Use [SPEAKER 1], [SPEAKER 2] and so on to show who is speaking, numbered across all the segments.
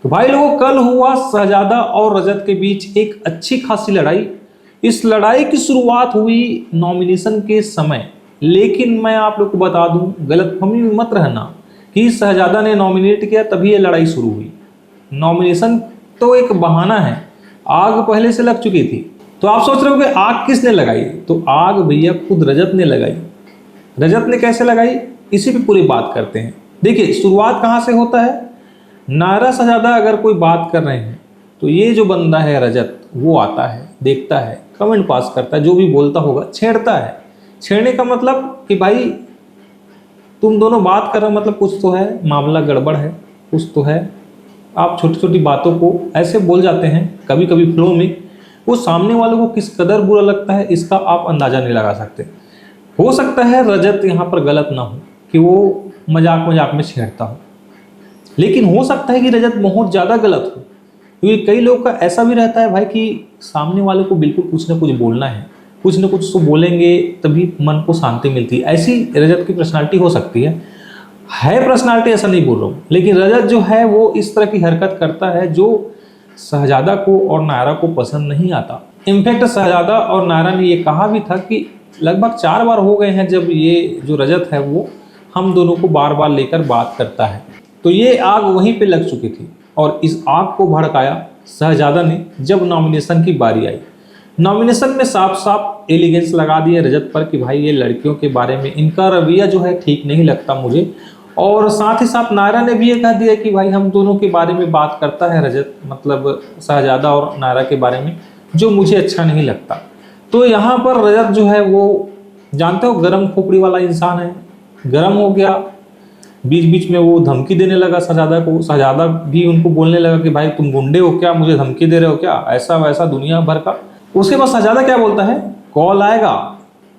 [SPEAKER 1] तो भाई लोगों, कल हुआ शहजादा और रजत के बीच एक अच्छी खासी लड़ाई। इस लड़ाई की शुरुआत हुई नॉमिनेशन के समय, लेकिन मैं आप लोग को बता दूं, गलतफहमी में मत रहना कि शहजादा ने नॉमिनेट किया तभी ये लड़ाई शुरू हुई। नॉमिनेशन तो एक बहाना है, आग पहले से लग चुकी थी। तो आप सोच रहे हो कि आग किसने लगाई, तो आग भैया खुद रजत ने लगाई। रजत ने कैसे लगाई, इसी पे पूरी बात करते हैं। देखिए, शुरुआत कहाँ से होता है। नायरा शहजादा अगर कोई बात कर रहे हैं तो ये जो बंदा है रजत, वो आता है, देखता है, कमेंट पास करता है, जो भी बोलता होगा छेड़ता है। छेड़ने का मतलब कि भाई तुम दोनों बात कर रहे हो, मतलब कुछ तो है, मामला गड़बड़ है, कुछ तो है। आप छोटी छोटी बातों को ऐसे बोल जाते हैं कभी कभी फ्लो में, वो सामने वालों को किस कदर बुरा लगता है इसका आप अंदाज़ा नहीं लगा सकते। हो सकता है रजत यहाँ पर गलत ना हो कि वो मजाक मजाक में छेड़ता हो, लेकिन हो सकता है कि रजत बहुत ज़्यादा गलत हो, क्योंकि कई लोग का ऐसा भी रहता है भाई कि सामने वाले को बिल्कुल कुछ ना कुछ बोलना है, कुछ ना कुछ तो बोलेंगे तभी मन को शांति मिलती है। ऐसी रजत की पर्सनालिटी हो सकती है पर्सनालिटी ऐसा नहीं बोल रहा हूँ, लेकिन रजत जो है वो इस तरह की हरकत करता है जो शहजादा को और नायरा को पसंद नहीं आता। इनफैक्ट शहजादा और नायरा ने ये कहा भी था कि लगभग 4 बार हो गए हैं जब ये जो रजत है वो हम दोनों को बार बार लेकर बात करता है। तो ये आग वहीं पे लग चुकी थी और इस आग को भड़काया शहजादा ने जब नॉमिनेशन की बारी आई। नॉमिनेशन में साफ साफ एलिगेंस लगा दिए रजत पर कि भाई ये लड़कियों के बारे में इनका रवैया जो है ठीक नहीं लगता मुझे, और साथ ही साथ नायरा ने भी ये कह दिया कि भाई हम दोनों के बारे में बात करता है रजत, मतलब शहजादा और नायरा के बारे में, जो मुझे अच्छा नहीं लगता। तो यहाँ पर रजत जो है वो जानते हो गर्म खोपड़ी वाला इंसान है, गर्म हो गया। बीच बीच में वो धमकी देने लगा शहजादा को। शहजादा भी उनको बोलने लगा कि भाई तुम गुंडे हो क्या, मुझे धमकी दे रहे हो क्या, ऐसा वैसा दुनिया भर का। उसके बाद शहजादा क्या बोलता है, कॉल आएगा,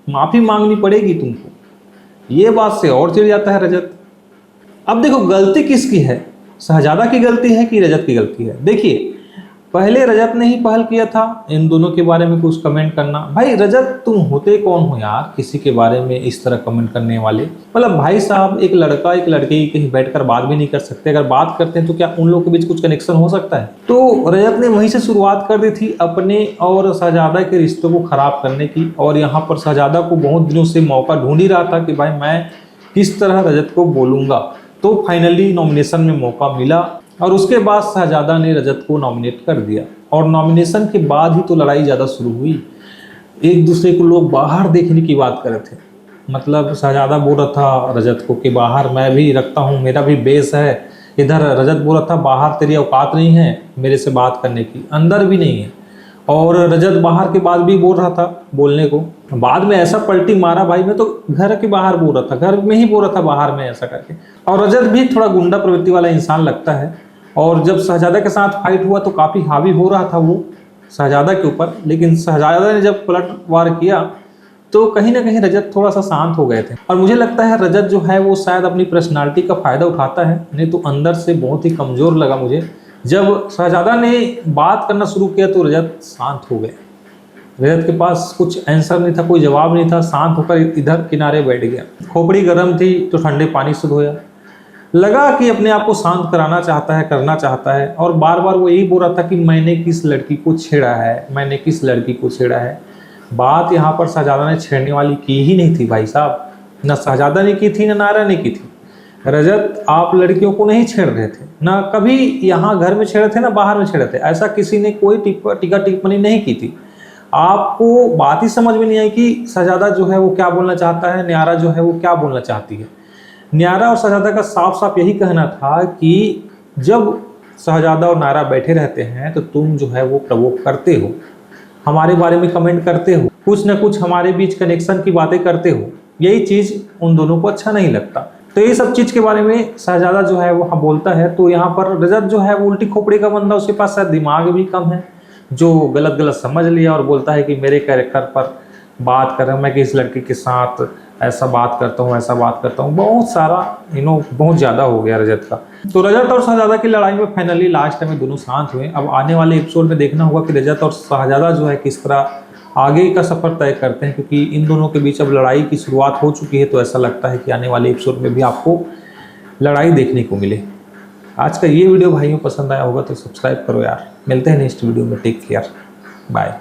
[SPEAKER 1] माफी मांगनी पड़ेगी तुमको। ये बात से और चिढ़ जाता है रजत। अब देखो गलती किसकी है, शहजादा की गलती है कि रजत की गलती है। देखिए, पहले रजत ने ही पहल किया था इन दोनों के बारे में कुछ कमेंट करना। भाई रजत तुम होते कौन हो यार किसी के बारे में इस तरह कमेंट करने वाले। मतलब भाई साहब, एक लड़का एक लड़की कहीं बैठकर बात भी नहीं कर सकते, अगर बात करते हैं तो क्या उन लोगों के बीच कुछ कनेक्शन हो सकता है। तो रजत ने वहीं से शुरुआत कर दी थी अपने और शहजादा के रिश्तों को खराब करने की, और यहाँ पर शहजादा को बहुत दिनों से मौका ढूंढ ही रहा था कि भाई मैं किस तरह रजत को बोलूँगा। तो फाइनली नॉमिनेशन में मौका मिला और उसके बाद शहजादा ने रजत को नॉमिनेट कर दिया, और नॉमिनेशन के बाद ही तो लड़ाई ज़्यादा शुरू हुई। एक दूसरे को लोग बाहर देखने की बात कर रहे थे, मतलब शहजादा बोल रहा था रजत को कि बाहर मैं भी रखता हूँ, मेरा भी बेस है। इधर रजत बोल रहा था बाहर तेरी औकात नहीं है मेरे से बात करने की, अंदर भी नहीं है। और रजत बाहर के बाद भी बोल रहा था बोलने को, बाद में ऐसा पलटी मारा भाई, मैं तो घर के बाहर बोल रहा था, घर में ही बोल रहा था बाहर में ऐसा करके। और रजत भी थोड़ा गुंडा प्रवृत्ति वाला इंसान लगता है, और जब शहजादा के साथ फाइट हुआ तो काफ़ी हावी हो रहा था वो शहजादा के ऊपर, लेकिन शहजादा ने जब पलटवार किया तो कहीं ना कहीं रजत थोड़ा सा शांत हो गए थे। और मुझे लगता है रजत जो है वो शायद अपनी पर्सनालिटी का फ़ायदा उठाता है, नहीं तो अंदर से बहुत ही कमज़ोर लगा मुझे। जब शहजादा ने बात करना शुरू किया तो रजत शांत हो गए। रजत के पास कुछ आंसर नहीं था, कोई जवाब नहीं था, शांत होकर इधर किनारे बैठ गया। खोपड़ी गर्म थी तो ठंडे पानी से धोया। लगा कि अपने आप को शांत कराना चाहता है, करना चाहता है, और बार बार वो यही बोल रहा था कि मैंने किस लड़की को छेड़ा है, मैंने किस लड़की को छेड़ा है। बात यहाँ पर शहजादा ने छेड़ने वाली की ही नहीं थी भाई साहब, ना शहजादा ने की थी ना नायरा ने की थी। रजत आप लड़कियों को नहीं छेड़ रहे थे, ना कभी यहाँ घर में छेड़े थे ना बाहर में छेड़े थे, ऐसा किसी ने कोई टीका टिप्पणी नहीं की थी। आपको बात ही समझ में नहीं आई कि शहजादा जो है वो क्या बोलना चाहता है, नायरा जो है वो क्या बोलना चाहती है। नायरा और शहजादा का साफ साफ यही कहना था कि जब शहजादा और नायरा बैठे रहते हैं तो तुम जो है वो प्रवोक करते हो, हमारे बारे में कमेंट करते हो, कुछ ना कुछ हमारे बीच कनेक्शन की बातें करते हो, यही चीज़ उन दोनों को अच्छा नहीं लगता। तो ये सब चीज़ के बारे में शहजादा जो है वो हाँ बोलता है। तो यहाँ पर रजत जो है वो उल्टी खोपड़ी का बंदा, उसके पास शायद दिमाग भी कम है, जो गलत गलत समझ लिया और बोलता है कि मेरे कैरेक्टर पर बात कर रहा हूँ, मैं किस लड़की के साथ ऐसा बात करता हूँ, ऐसा बात करता हूँ। बहुत सारा बहुत ज़्यादा हो गया रजत का। तो रजत और शहजादा की लड़ाई में फाइनली लास्ट में दोनों शांत हुए। अब आने वाले एपिसोड में देखना होगा कि रजत और शहजादा जो है किस तरह आगे का सफ़र तय करते हैं, क्योंकि इन दोनों के बीच अब लड़ाई की शुरुआत हो चुकी है। तो ऐसा लगता है कि आने वाले एपिसोड में भी आपको लड़ाई देखने को मिले। आज का ये वीडियो भाइयों पसंद आया होगा तो सब्सक्राइब करो यार। मिलते हैं नेक्स्ट वीडियो में, टेक केयर, बाय।